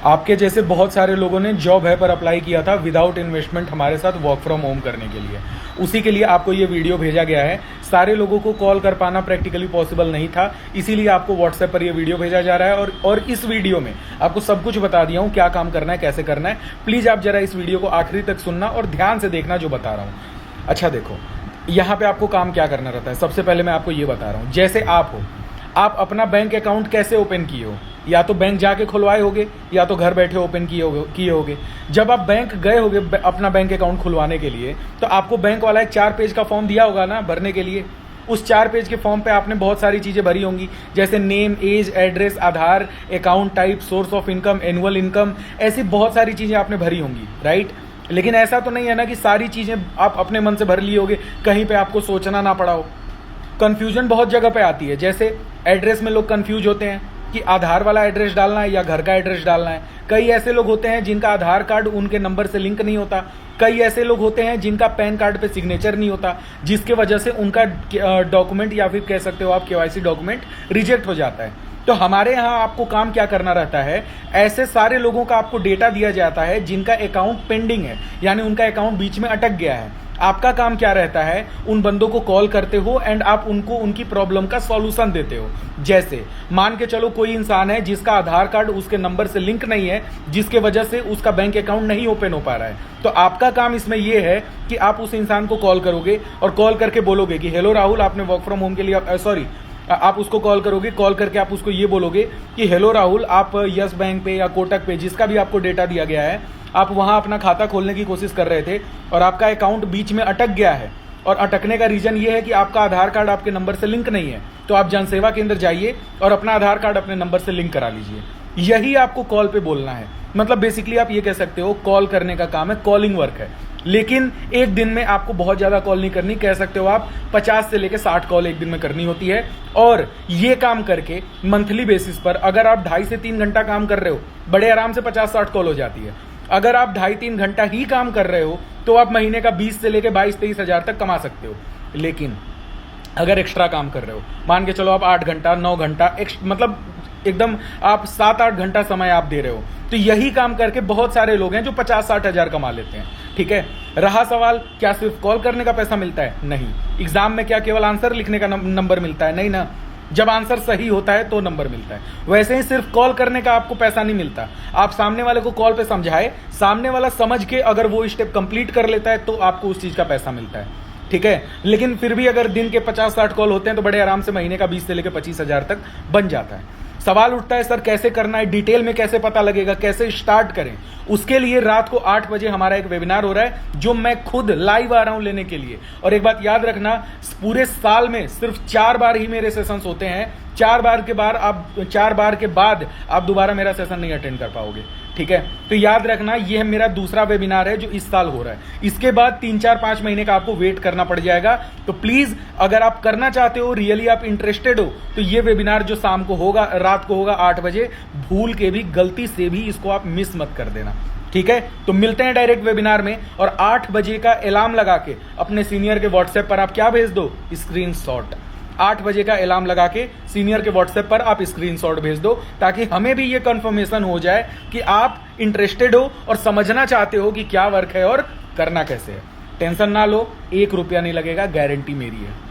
आपके जैसे बहुत सारे लोगों ने जॉब है पर अप्लाई किया था विदाउट इन्वेस्टमेंट हमारे साथ वर्क फ्रॉम होम करने के लिए। उसी के लिए आपको ये वीडियो भेजा गया है। सारे लोगों को कॉल कर पाना प्रैक्टिकली पॉसिबल नहीं था, इसीलिए आपको व्हाट्सएप पर ये वीडियो भेजा जा रहा है। और इस वीडियो में आपको सब कुछ बता दिया हूँ, क्या काम करना है, कैसे करना है। प्लीज आप जरा इस वीडियो को आखिरी तक सुनना और ध्यान से देखना जो बता रहा हूँ। अच्छा देखो, यहाँ पे आपको काम क्या करना रहता है। सबसे पहले मैं आपको ये बता रहा हूँ, जैसे आप हो, आप अपना बैंक अकाउंट कैसे ओपन किए हो, या तो बैंक जाके खुलवाए होगे या तो घर बैठे ओपन किए होगे। जब आप बैंक गए होगे अपना बैंक अकाउंट खुलवाने के लिए, तो आपको बैंक वाला एक 4 पेज का फॉर्म दिया होगा ना भरने के लिए। उस 4 पेज के फॉर्म पे आपने बहुत सारी चीजें भरी होंगी, जैसे name, age, address, Aadhaar, account type, source of income, annual income, ऐसी बहुत सारी चीजें आपने भरी होंगी, राइट। लेकिन ऐसा तो नहीं है ना कि सारी चीजें आप अपने मन से भर लिए होगे, कहीं पे आपको सोचना ना पड़ा हो। कंफ्यूजन बहुत जगह पे आती है। जैसे एड्रेस में लोग कंफ्यूज होते हैं कि आधार वाला एड्रेस डालना है या घर का एड्रेस डालना है। कई ऐसे लोग होते हैं जिनका आधार कार्ड उनके नंबर से लिंक नहीं होता। कई ऐसे लोग होते हैं जिनका पैन कार्ड पे सिग्नेचर नहीं होता, जिसके वजह से उनका डॉक्यूमेंट या फिर कह सकते हो आप केवाईसी डॉक्यूमेंट रिजेक्ट हो जाता है। तो हमारे यहाँ आपको काम क्या करना रहता है, ऐसे सारे लोगों का आपको डेटा दिया जाता है जिनका अकाउंट पेंडिंग है, यानी उनका अकाउंट बीच में अटक गया है। आपका काम क्या रहता है, उन बंदों को कॉल करते हो एंड आप उनको उनकी प्रॉब्लम का सॉल्यूशन देते हो। जैसे मान के चलो कोई इंसान है जिसका आधार कार्ड उसके नंबर से लिंक नहीं है, जिसके वजह से उसका बैंक अकाउंट नहीं ओपन हो पा रहा है। तो आपका काम इसमें यह है कि आप उस इंसान को कॉल करोगे और कॉल करके बोलोगे कि हेलो राहुल, आपने वर्क फ्रॉम होम के लिए आप उसको कॉल करोगे। कॉल करके आप उसको ये बोलोगे कि हेलो राहुल, आप यस बैंक पे या कोटक पे, जिसका भी आपको डेटा दिया गया है, आप वहां अपना खाता खोलने की कोशिश कर रहे थे और आपका अकाउंट बीच में अटक गया है। और अटकने का रीजन ये है कि आपका आधार कार्ड आपके नंबर से लिंक नहीं है। तो आप जनसेवा केंद्र जाइए और अपना आधार कार्ड अपने नंबर से लिंक करा लीजिए। यही आपको कॉल पे बोलना है। मतलब बेसिकली आप ये कह सकते हो कॉल करने का काम है, कॉलिंग वर्क है। लेकिन एक दिन में आपको बहुत ज्यादा कॉल नहीं करनी, कह सकते हो आप 50 से लेकर 60 कॉल एक दिन में करनी होती है। और ये काम करके मंथली बेसिस पर अगर आप 2.5 से 3 घंटा काम कर रहे हो, बड़े आराम से 50-60 कॉल हो जाती है। अगर आप 2.5-3 घंटा ही काम कर रहे हो तो आप महीने का 20 से लेकर 22-23 हजार तक कमा सकते हो। लेकिन अगर एक्स्ट्रा काम कर रहे हो, मान के चलो आप 8 घंटा 9 घंटा मतलब एकदम आप 7-8 घंटा समय आप दे रहे हो, तो यही काम करके बहुत सारे लोग हैं जो 50-60 हजार कमा लेते हैं। ठीक है, रहा सवाल क्या सिर्फ कॉल करने का पैसा मिलता है? नहीं। एग्जाम में क्या केवल आंसर लिखने का नंबर मिलता है? नहीं ना। जब आंसर सही होता है तो नंबर मिलता है। वैसे ही सिर्फ कॉल करने का आपको पैसा नहीं मिलता। आप सामने वाले को कॉल पे समझाए, सामने वाला समझ के अगर वो स्टेप कंप्लीट कर लेता है तो आपको उस चीज का पैसा मिलता है। ठीक है, लेकिन फिर भी अगर दिन के 50-60 कॉल होते हैं तो बड़े आराम से महीने का 20 से लेकर 25 हजार तक बन जाता है। सवाल उठता है सर कैसे करना है, डिटेल में कैसे पता लगेगा, कैसे स्टार्ट करें? उसके लिए रात को 8 बजे हमारा एक वेबिनार हो रहा है जो मैं खुद लाइव आ रहा हूं लेने के लिए। और एक बात याद रखना, पूरे साल में सिर्फ 4 बार ही मेरे सेशंस होते हैं। 4 बार के बाद आप दोबारा मेरा सेशन नहीं अटेंड कर पाओगे। ठीक है, तो याद रखना यह मेरा दूसरा वेबिनार है जो इस साल हो रहा है। इसके बाद 3-4-5 महीने का आपको वेट करना पड़ जाएगा। तो प्लीज अगर आप करना चाहते हो, रियली आप इंटरेस्टेड हो, तो ये वेबिनार जो शाम को होगा, रात को होगा 8 बजे, भूल के भी गलती से भी इसको आप मिस मत कर देना। ठीक है, तो मिलते हैं डायरेक्ट वेबिनार में। और 8 बजे का अलार्म लगा के अपने सीनियर के व्हाट्सएप पर आप क्या भेज दो, स्क्रीनशॉट। 8 बजे का अलार्म लगा के सीनियर के व्हाट्सएप पर आप स्क्रीनशॉट भेज दो, ताकि हमें भी ये कंफर्मेशन हो जाए कि आप इंटरेस्टेड हो और समझना चाहते हो कि क्या वर्क है और करना कैसे है। टेंशन ना लो, 1 रुपया नहीं लगेगा, गारंटी मेरी है।